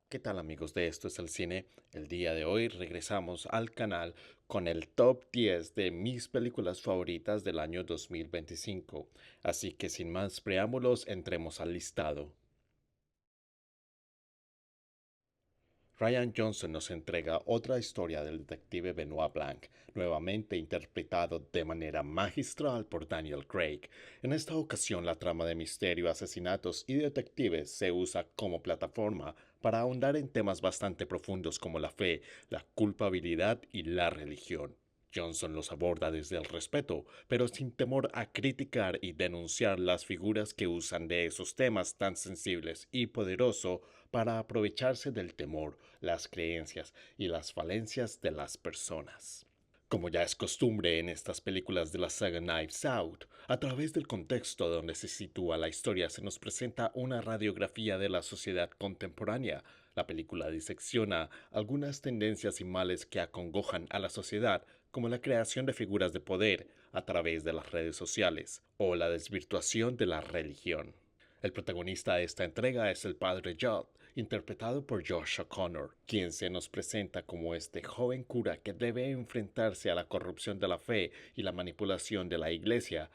¿Qué tal amigos de Esto es el Cine? El día de hoy regresamos al canal con el top 10 de mis películas favoritas del año 2025. Así que sin más preámbulos, entremos al listado. Ryan Johnson nos entrega otra historia del detective Benoit Blanc, nuevamente interpretado de manera magistral por Daniel Craig. En esta ocasión la trama de misterio, asesinatos y detectives se usa como plataforma para ahondar en temas bastante profundos como la fe, la culpabilidad y la religión. Johnson los aborda desde el respeto, pero sin temor a criticar y denunciar las figuras que usan de esos temas tan sensibles y poderosos para aprovecharse del temor, las creencias y las falencias de las personas. Como ya es costumbre en estas películas de la saga Knives Out, a través del contexto donde se sitúa la historia se nos presenta una radiografía de la sociedad contemporánea. La película disecciona algunas tendencias y males que acongojan a la sociedad, como la creación de figuras de poder a través de las redes sociales o la desvirtuación de la religión. El protagonista de esta entrega es el padre Judd, interpretado por Josh O'Connor, quien se nos presenta como este joven cura que debe enfrentarse a la corrupción de la fe y la manipulación de la iglesia,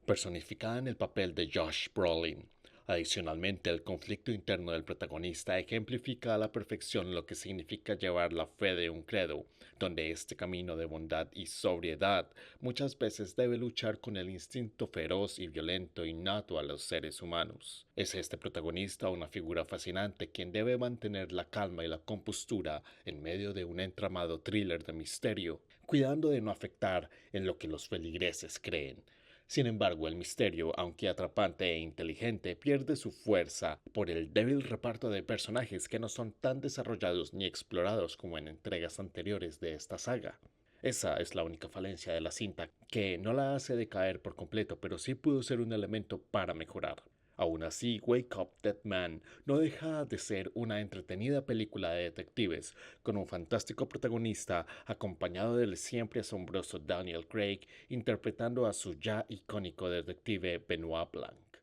personificada en el papel de Josh Brolin. Adicionalmente, el conflicto interno del protagonista ejemplifica a la perfección lo que significa llevar la fe de un credo, donde este camino de bondad y sobriedad muchas veces debe luchar con el instinto feroz y violento innato a los seres humanos. Es este protagonista una figura fascinante quien debe mantener la calma y la compostura en medio de un entramado thriller de misterio, cuidando de no afectar en lo que los feligreses creen. Sin embargo, el misterio, aunque atrapante e inteligente, pierde su fuerza por el débil reparto de personajes que no son tan desarrollados ni explorados como en entregas anteriores de esta saga. Esa es la única falencia de la cinta, que no la hace decaer por completo, pero sí pudo ser un elemento para mejorar. Aún así, Wake Up Dead Man no deja de ser una entretenida película de detectives, con un fantástico protagonista acompañado del siempre asombroso Daniel Craig interpretando a su ya icónico detective Benoit Blanc.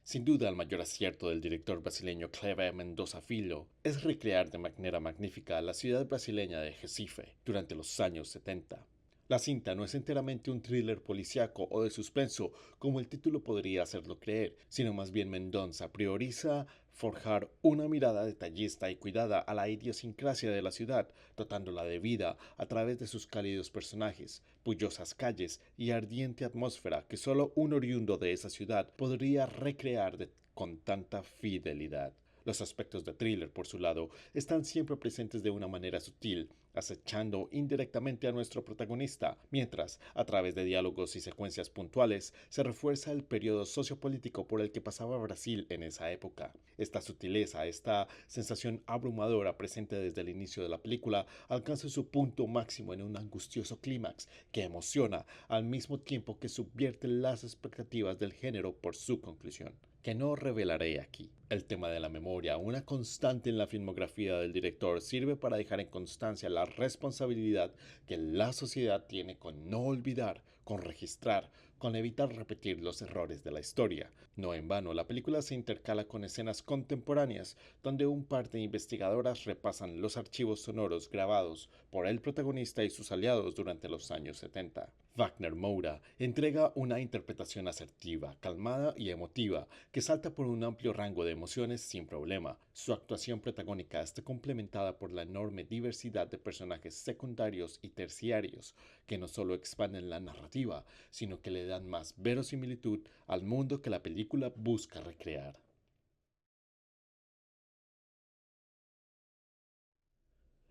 Sin duda, el mayor acierto del director brasileño Kleber Mendoza Filho es recrear de manera magnífica la ciudad brasileña de Recife durante los años 70. La cinta no es enteramente un thriller policíaco o de suspenso, como el título podría hacerlo creer, sino más bien Mendoza prioriza forjar una mirada detallista y cuidada a la idiosincrasia de la ciudad, dotándola de vida a través de sus cálidos personajes, bullosas calles y ardiente atmósfera que solo un oriundo de esa ciudad podría recrear con tanta fidelidad. Los aspectos de thriller, por su lado, están siempre presentes de una manera sutil, acechando indirectamente a nuestro protagonista, mientras, a través de diálogos y secuencias puntuales, se refuerza el periodo sociopolítico por el que pasaba Brasil en esa época. Esta sutileza, esta sensación abrumadora presente desde el inicio de la película, alcanza su punto máximo en un angustioso clímax que emociona al mismo tiempo que subvierte las expectativas del género por su conclusión, que no revelaré aquí. El tema de la memoria, una constante en la filmografía del director, sirve para dejar en constancia la responsabilidad que la sociedad tiene con no olvidar, con registrar, con evitar repetir los errores de la historia. No en vano, la película se intercala con escenas contemporáneas donde un par de investigadoras repasan los archivos sonoros grabados por el protagonista y sus aliados durante los años 70. Wagner Moura entrega una interpretación asertiva, calmada y emotiva, que salta por un amplio rango de emociones sin problema. Su actuación protagónica está complementada por la enorme diversidad de personajes secundarios y terciarios, que no solo expanden la narrativa, sino que le dan más verosimilitud al mundo que la película busca recrear.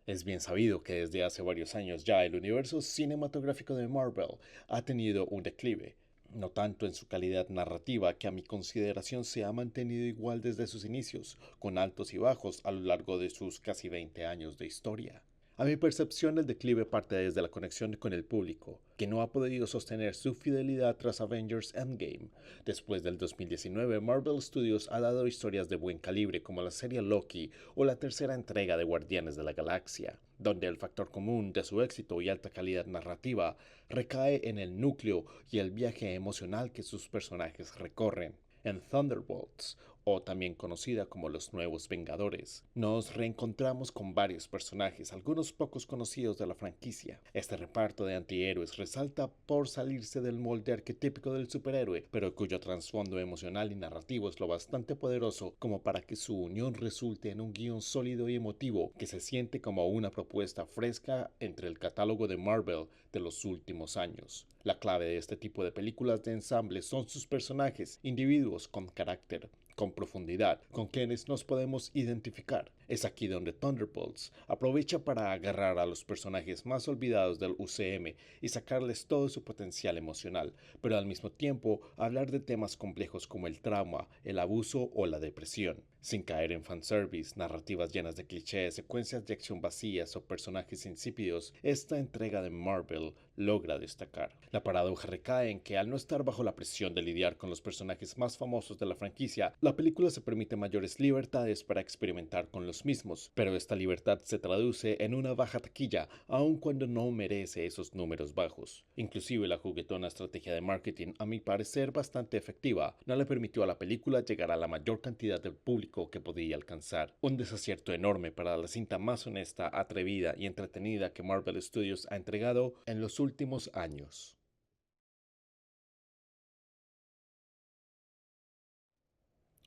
Es bien sabido que desde hace varios años ya el universo cinematográfico de Marvel ha tenido un declive, no tanto en su calidad narrativa, que a mi consideración se ha mantenido igual desde sus inicios, con altos y bajos a lo largo de sus casi 20 años de historia. A mi percepción, el declive parte desde la conexión con el público, que no ha podido sostener su fidelidad tras Avengers Endgame. Después del 2019, Marvel Studios ha dado historias de buen calibre como la serie Loki o la tercera entrega de Guardianes de la Galaxia, donde el factor común de su éxito y alta calidad narrativa recae en el núcleo y el viaje emocional que sus personajes recorren. En Thunderbolts, o también conocida como Los Nuevos Vengadores, nos reencontramos con varios personajes, algunos pocos conocidos de la franquicia. Este reparto de antihéroes resalta por salirse del molde arquetípico del superhéroe, pero cuyo trasfondo emocional y narrativo es lo bastante poderoso como para que su unión resulte en un guión sólido y emotivo que se siente como una propuesta fresca entre el catálogo de Marvel de los últimos años. La clave de este tipo de películas de ensamble son sus personajes, individuos con carácter, con profundidad, con quienes nos podemos identificar. Es aquí donde Thunderbolts aprovecha para agarrar a los personajes más olvidados del UCM y sacarles todo su potencial emocional, pero al mismo tiempo hablar de temas complejos como el trauma, el abuso o la depresión, sin caer en fanservice, narrativas llenas de clichés, secuencias de acción vacías o personajes insípidos. Esta entrega de Marvel logra destacar. La paradoja recae en que al no estar bajo la presión de lidiar con los personajes más famosos de la franquicia, la película se permite mayores libertades para experimentar con los mismos, pero esta libertad se traduce en una baja taquilla, aun cuando no merece esos números bajos. Inclusive la juguetona estrategia de marketing, a mi parecer bastante efectiva, no le permitió a la película llegar a la mayor cantidad de público que podía alcanzar. Un desacierto enorme para la cinta más honesta, atrevida y entretenida que Marvel Studios ha entregado en los últimos años.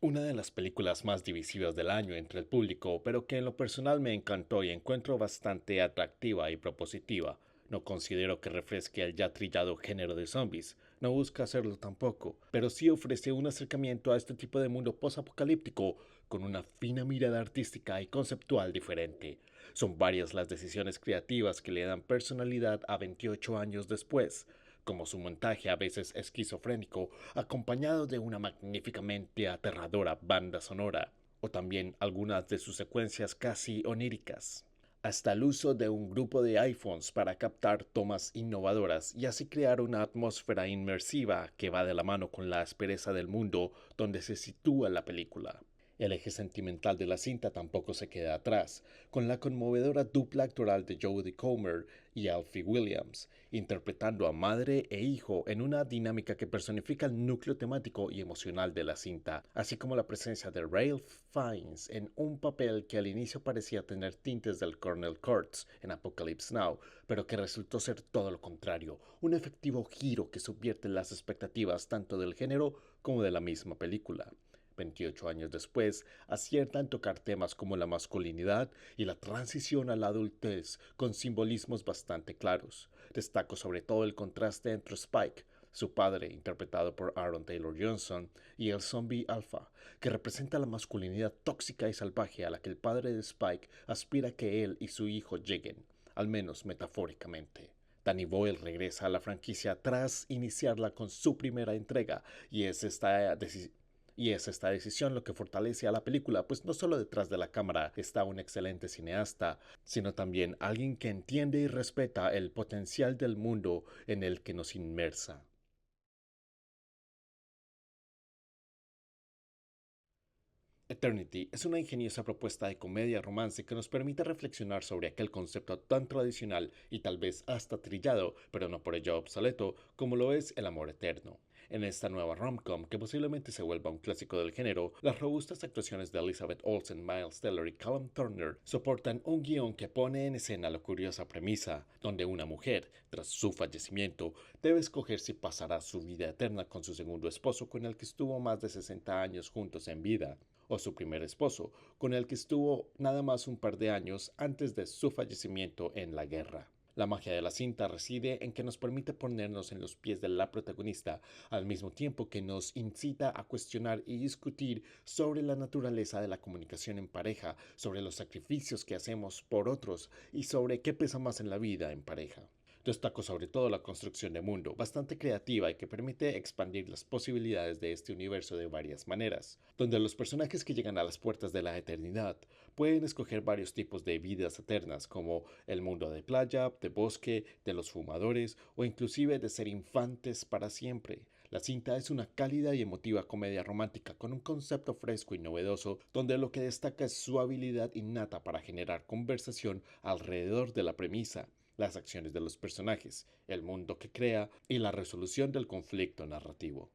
Una de las películas más divisivas del año entre el público, pero que en lo personal me encantó y encuentro bastante atractiva y propositiva. No considero que refresque el ya trillado género de zombies, no busca hacerlo tampoco, pero sí ofrece un acercamiento a este tipo de mundo post-apocalíptico con una fina mirada artística y conceptual diferente. Son varias las decisiones creativas que le dan personalidad a 28 años después, como su montaje a veces esquizofrénico, acompañado de una magníficamente aterradora banda sonora, o también algunas de sus secuencias casi oníricas. Hasta el uso de un grupo de iPhones para captar tomas innovadoras y así crear una atmósfera inmersiva que va de la mano con la aspereza del mundo donde se sitúa la película. El eje sentimental de la cinta tampoco se queda atrás, con la conmovedora dupla actoral de Jodie Comer y Alfie Williams, interpretando a madre e hijo en una dinámica que personifica el núcleo temático y emocional de la cinta, así como la presencia de Ralph Fiennes en un papel que al inicio parecía tener tintes del Colonel Kurtz en Apocalypse Now, pero que resultó ser todo lo contrario, un efectivo giro que subvierte las expectativas tanto del género como de la misma película. 28 años después, acierta en tocar temas como la masculinidad y la transición a la adultez con simbolismos bastante claros. Destaco sobre todo el contraste entre Spike, su padre, interpretado por Aaron Taylor Johnson, y el zombie Alpha, que representa la masculinidad tóxica y salvaje a la que el padre de Spike aspira que él y su hijo lleguen, al menos metafóricamente. Danny Boyle regresa a la franquicia tras iniciarla con su primera entrega, y es esta decisión lo que fortalece a la película, pues no solo detrás de la cámara está un excelente cineasta, sino también alguien que entiende y respeta el potencial del mundo en el que nos inmersa. Eternity es una ingeniosa propuesta de comedia romance que nos permite reflexionar sobre aquel concepto tan tradicional y tal vez hasta trillado, pero no por ello obsoleto, como lo es el amor eterno. En esta nueva rom-com, que posiblemente se vuelva un clásico del género, las robustas actuaciones de Elizabeth Olsen, Miles Teller y Callum Turner soportan un guión que pone en escena la curiosa premisa, donde una mujer, tras su fallecimiento, debe escoger si pasará su vida eterna con su segundo esposo con el que estuvo más de 60 años juntos en vida, o su primer esposo, con el que estuvo nada más un par de años antes de su fallecimiento en la guerra. La magia de la cinta reside en que nos permite ponernos en los pies de la protagonista, al mismo tiempo que nos incita a cuestionar y discutir sobre la naturaleza de la comunicación en pareja, sobre los sacrificios que hacemos por otros y sobre qué pesa más en la vida en pareja. Destaco sobre todo la construcción de mundo, bastante creativa y que permite expandir las posibilidades de este universo de varias maneras, donde los personajes que llegan a las puertas de la eternidad pueden escoger varios tipos de vidas eternas, como el mundo de playa, de bosque, de los fumadores o inclusive de ser infantes para siempre. La cinta es una cálida y emotiva comedia romántica con un concepto fresco y novedoso, donde lo que destaca es su habilidad innata para generar conversación alrededor de la premisa, las acciones de los personajes, el mundo que crea y la resolución del conflicto narrativo.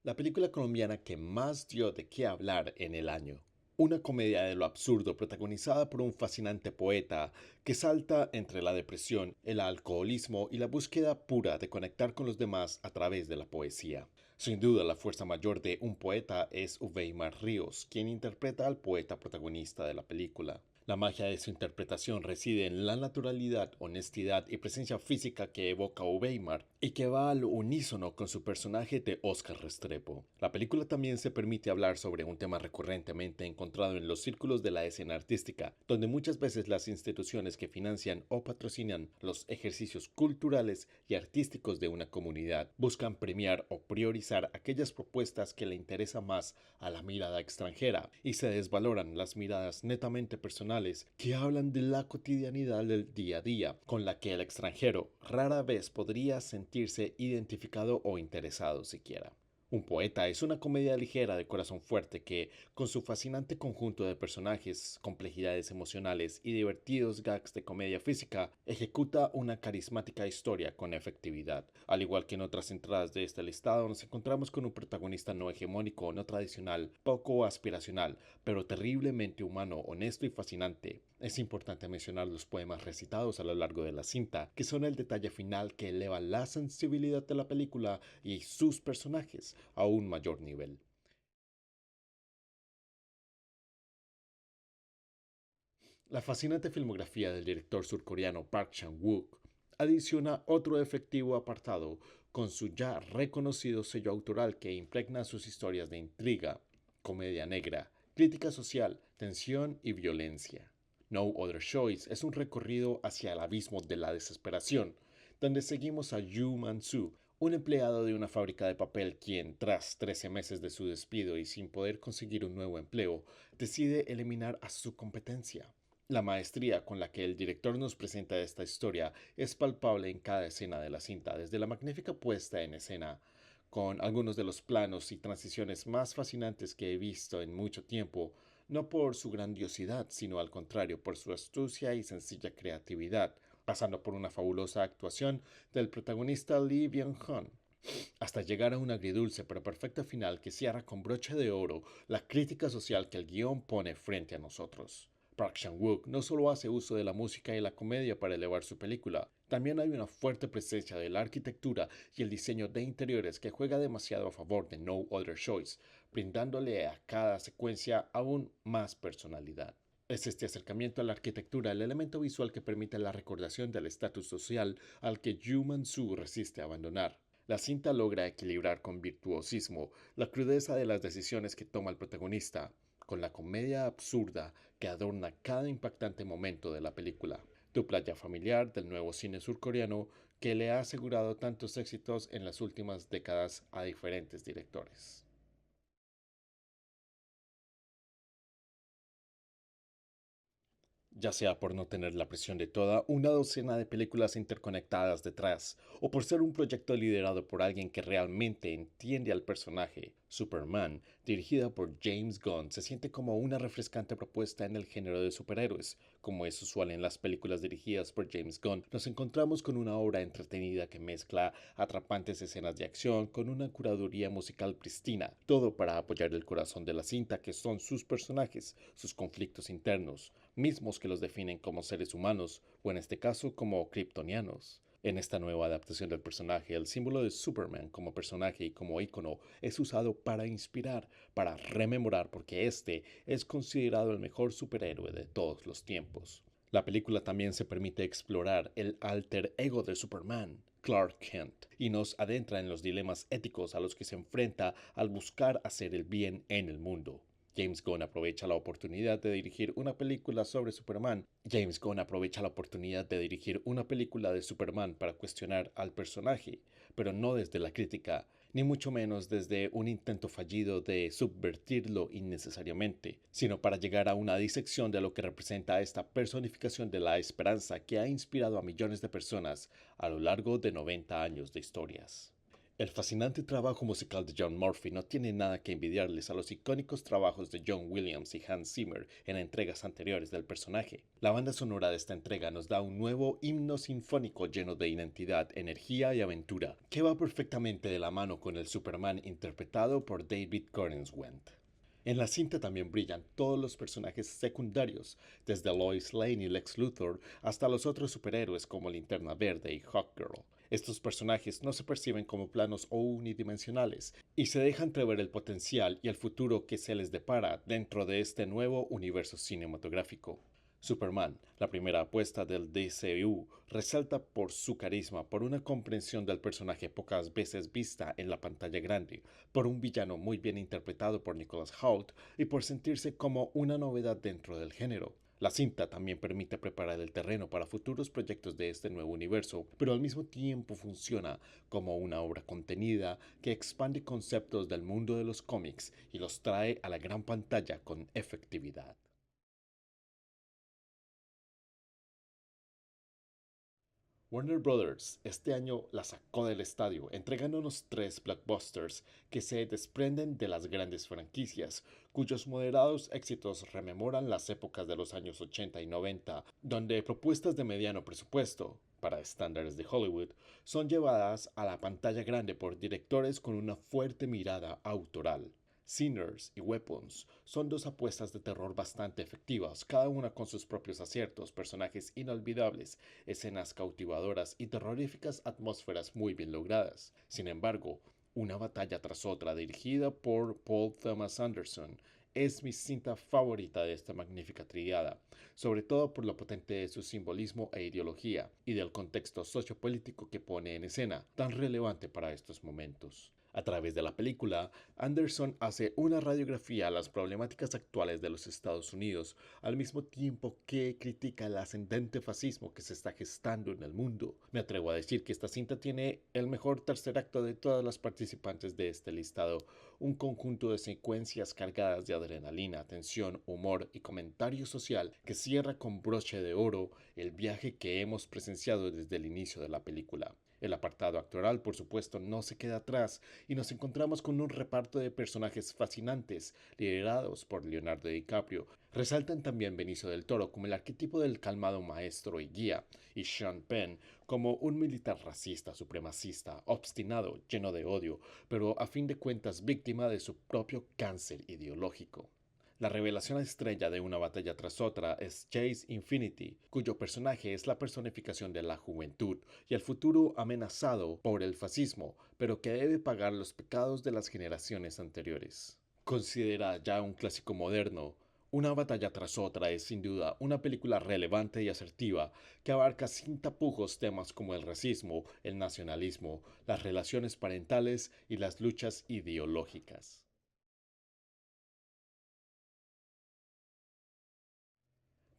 La película colombiana que más dio de qué hablar en el año. Una comedia de lo absurdo protagonizada por un fascinante poeta que salta entre la depresión, el alcoholismo y la búsqueda pura de conectar con los demás a través de la poesía. Sin duda, la fuerza mayor de un poeta es Uweimar Ríos, quien interpreta al poeta protagonista de la película. La magia de su interpretación reside en la naturalidad, honestidad y presencia física que evoca Weimar y que va al unísono con su personaje de Oscar Restrepo. La película también se permite hablar sobre un tema recurrentemente encontrado en los círculos de la escena artística, donde muchas veces las instituciones que financian o patrocinan los ejercicios culturales y artísticos de una comunidad buscan premiar o priorizar aquellas propuestas que le interesan más a la mirada extranjera y se desvaloran las miradas netamente personales que hablan de la cotidianidad del día a día, con la que el extranjero rara vez podría sentirse identificado o interesado siquiera. Un poeta es una comedia ligera de corazón fuerte que, con su fascinante conjunto de personajes, complejidades emocionales y divertidos gags de comedia física, ejecuta una carismática historia con efectividad. Al igual que en otras entradas de este listado, nos encontramos con un protagonista no hegemónico, no tradicional, poco aspiracional, pero terriblemente humano, honesto y fascinante. Es importante mencionar los poemas recitados a lo largo de la cinta, que son el detalle final que eleva la sensibilidad de la película y sus personajes a un mayor nivel. La fascinante filmografía del director surcoreano Park Chan-wook adiciona otro efectivo apartado con su ya reconocido sello autoral que impregna sus historias de intriga, comedia negra, crítica social, tensión y violencia. No Other Choice es un recorrido hacia el abismo de la desesperación, donde seguimos a Yu Man-soo, un empleado de una fábrica de papel quien, tras 13 meses de su despido y sin poder conseguir un nuevo empleo, decide eliminar a su competencia. La maestría con la que el director nos presenta esta historia es palpable en cada escena de la cinta, desde la magnífica puesta en escena, con algunos de los planos y transiciones más fascinantes que he visto en mucho tiempo, no por su grandiosidad, sino al contrario, por su astucia y sencilla creatividad, pasando por una fabulosa actuación del protagonista Lee Byung-hun, hasta llegar a un agridulce pero perfecto final que cierra con broche de oro la crítica social que el guión pone frente a nosotros. Park Chan-wook no solo hace uso de la música y la comedia para elevar su película, también hay una fuerte presencia de la arquitectura y el diseño de interiores que juega demasiado a favor de No Other Choice, brindándole a cada secuencia aún más personalidad. Es este acercamiento a la arquitectura el elemento visual que permite la recordación del estatus social al que Yu Man-soo resiste abandonar. La cinta logra equilibrar con virtuosismo la crudeza de las decisiones que toma el protagonista, con la comedia absurda que adorna cada impactante momento de la película. Dupla ya familiar del nuevo cine surcoreano que le ha asegurado tantos éxitos en las últimas décadas a diferentes directores. Ya sea por no tener la presión de toda una docena de películas interconectadas detrás, o por ser un proyecto liderado por alguien que realmente entiende al personaje, Superman, dirigida por James Gunn, se siente como una refrescante propuesta en el género de superhéroes. Como es usual en las películas dirigidas por James Gunn, nos encontramos con una obra entretenida que mezcla atrapantes escenas de acción con una curaduría musical pristina, todo para apoyar el corazón de la cinta que son sus personajes, sus conflictos internos, mismos que los definen como seres humanos, o en este caso como kryptonianos. En esta nueva adaptación del personaje, el símbolo de Superman como personaje y como ícono es usado para inspirar, para rememorar, porque este es considerado el mejor superhéroe de todos los tiempos. La película también se permite explorar el alter ego de Superman, Clark Kent, y nos adentra en los dilemas éticos a los que se enfrenta al buscar hacer el bien en el mundo. James Gunn aprovecha la oportunidad de dirigir una película sobre Superman. James Gunn aprovecha la oportunidad de dirigir una película de Superman para cuestionar al personaje, pero no desde la crítica, ni mucho menos desde un intento fallido de subvertirlo innecesariamente, sino para llegar a una disección de lo que representa esta personificación de la esperanza que ha inspirado a millones de personas a lo largo de 90 años de historias. El fascinante trabajo musical de John Murphy no tiene nada que envidiarles a los icónicos trabajos de John Williams y Hans Zimmer en entregas anteriores del personaje. La banda sonora de esta entrega nos da un nuevo himno sinfónico lleno de identidad, energía y aventura, que va perfectamente de la mano con el Superman interpretado por David Corenswet. En la cinta también brillan todos los personajes secundarios, desde Lois Lane y Lex Luthor hasta los otros superhéroes como Linterna Verde y Hawkgirl. Estos personajes no se perciben como planos o unidimensionales y se deja entrever el potencial y el futuro que se les depara dentro de este nuevo universo cinematográfico. Superman, la primera apuesta del DCU, resalta por su carisma, por una comprensión del personaje pocas veces vista en la pantalla grande, por un villano muy bien interpretado por Nicholas Hoult y por sentirse como una novedad dentro del género. La cinta también permite preparar el terreno para futuros proyectos de este nuevo universo, pero al mismo tiempo funciona como una obra contenida que expande conceptos del mundo de los cómics y los trae a la gran pantalla con efectividad. Warner Bros. Este año la sacó del estadio, entregándonos tres blockbusters que se desprenden de las grandes franquicias, cuyos moderados éxitos rememoran las épocas de los años 80 y 90, donde propuestas de mediano presupuesto, para estándares de Hollywood, son llevadas a la pantalla grande por directores con una fuerte mirada autoral. Sinners y Weapons son dos apuestas de terror bastante efectivas, cada una con sus propios aciertos, personajes inolvidables, escenas cautivadoras y terroríficas atmósferas muy bien logradas. Sin embargo, una batalla tras otra dirigida por Paul Thomas Anderson es mi cinta favorita de esta magnífica triada, sobre todo por lo potente de su simbolismo e ideología y del contexto sociopolítico que pone en escena, tan relevante para estos momentos. A través de la película, Anderson hace una radiografía a las problemáticas actuales de los Estados Unidos, al mismo tiempo que critica el ascendente fascismo que se está gestando en el mundo. Me atrevo a decir que esta cinta tiene el mejor tercer acto de todas las participantes de este listado, un conjunto de secuencias cargadas de adrenalina, tensión, humor y comentario social que cierra con broche de oro el viaje que hemos presenciado desde el inicio de la película. El apartado actoral, por supuesto, no se queda atrás y nos encontramos con un reparto de personajes fascinantes, liderados por Leonardo DiCaprio. Resaltan también Benicio del Toro como el arquetipo del calmado maestro y guía, y Sean Penn como un militar racista, supremacista, obstinado, lleno de odio, pero a fin de cuentas víctima de su propio cáncer ideológico. La revelación estrella de una batalla tras otra es Chase Infinity, cuyo personaje es la personificación de la juventud y el futuro amenazado por el fascismo, pero que debe pagar los pecados de las generaciones anteriores. Considera ya un clásico moderno, una batalla tras otra es sin duda una película relevante y asertiva que abarca sin tapujos temas como el racismo, el nacionalismo, las relaciones parentales y las luchas ideológicas.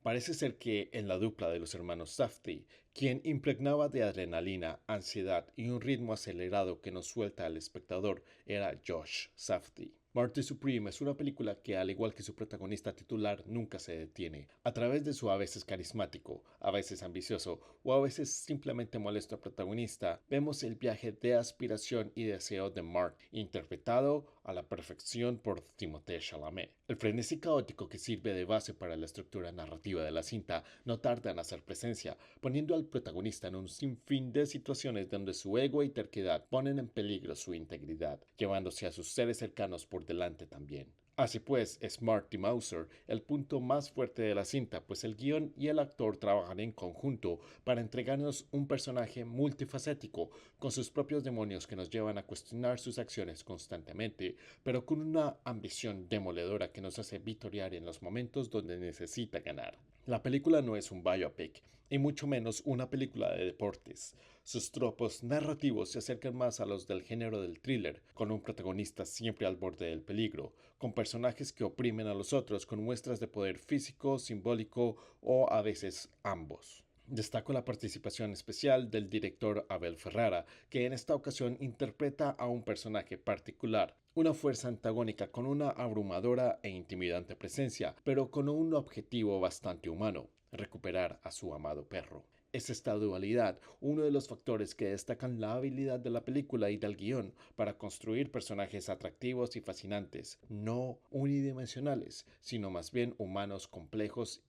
Parece ser que en la dupla de los hermanos Safdie, quien impregnaba de adrenalina, ansiedad y un ritmo acelerado que nos suelta al espectador era Josh Safdie. Marty Supreme es una película que, al igual que su protagonista titular, nunca se detiene. A través de su a veces carismático, a veces ambicioso o a veces simplemente molesto protagonista, vemos el viaje de aspiración y deseo de Mark, interpretado a la perfección por Timothée Chalamet. El frenesí caótico que sirve de base para la estructura narrativa de la cinta no tarda en hacer presencia, poniendo al protagonista en un sinfín de situaciones donde su ego y terquedad ponen en peligro su integridad, llevándose a sus seres cercanos por delante también. Así pues, es Marty Mauser el punto más fuerte de la cinta, pues el guión y el actor trabajan en conjunto para entregarnos un personaje multifacético, con sus propios demonios que nos llevan a cuestionar sus acciones constantemente, pero con una ambición demoledora que nos hace victoriar en los momentos donde necesita ganar. La película no es un biopic, y mucho menos una película de deportes. Sus tropos narrativos se acercan más a los del género del thriller, con un protagonista siempre al borde del peligro, con personajes que oprimen a los otros con muestras de poder físico, simbólico o a veces ambos. Destaco la participación especial del director Abel Ferrara, que en esta ocasión interpreta a un personaje particular, una fuerza antagónica con una abrumadora e intimidante presencia, pero con un objetivo bastante humano: recuperar a su amado perro. Es esta dualidad uno de los factores que destacan la habilidad de la película y del guión para construir personajes atractivos y fascinantes, no unidimensionales, sino más bien humanos complejos.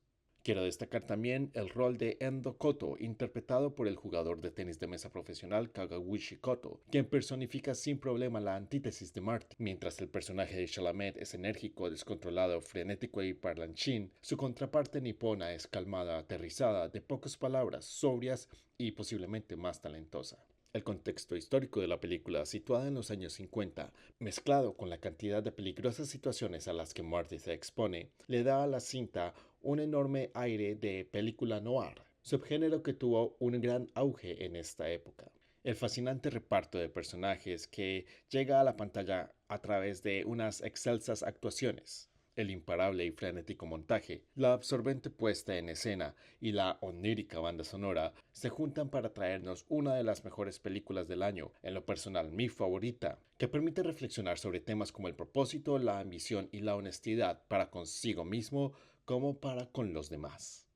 Quiero destacar también el rol de Endo Koto, interpretado por el jugador de tenis de mesa profesional Kagaguchi Koto, quien personifica sin problema la antítesis de Marty. Mientras el personaje de Chalamet es enérgico, descontrolado, frenético y parlanchín, su contraparte nipona es calmada, aterrizada, de pocas palabras, sobrias y posiblemente más talentosa. El contexto histórico de la película, situada en los años 50, mezclado con la cantidad de peligrosas situaciones a las que Marty se expone, le da a la cinta un enorme aire de película noir, subgénero que tuvo un gran auge en esta época. El fascinante reparto de personajes que llega a la pantalla a través de unas excelsas actuaciones, el imparable y frenético montaje, la absorbente puesta en escena y la onírica banda sonora se juntan para traernos una de las mejores películas del año, en lo personal mi favorita, que permite reflexionar sobre temas como el propósito, la ambición y la honestidad para consigo mismo como para con los demás.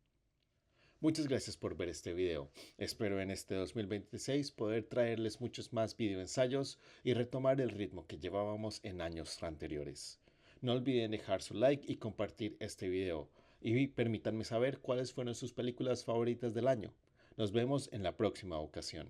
Muchas gracias por ver este video. Espero en este 2026 poder traerles muchos más videoensayos y retomar el ritmo que llevábamos en años anteriores. No olviden dejar su like y compartir este video. Y permítanme saber cuáles fueron sus películas favoritas del año. Nos vemos en la próxima ocasión.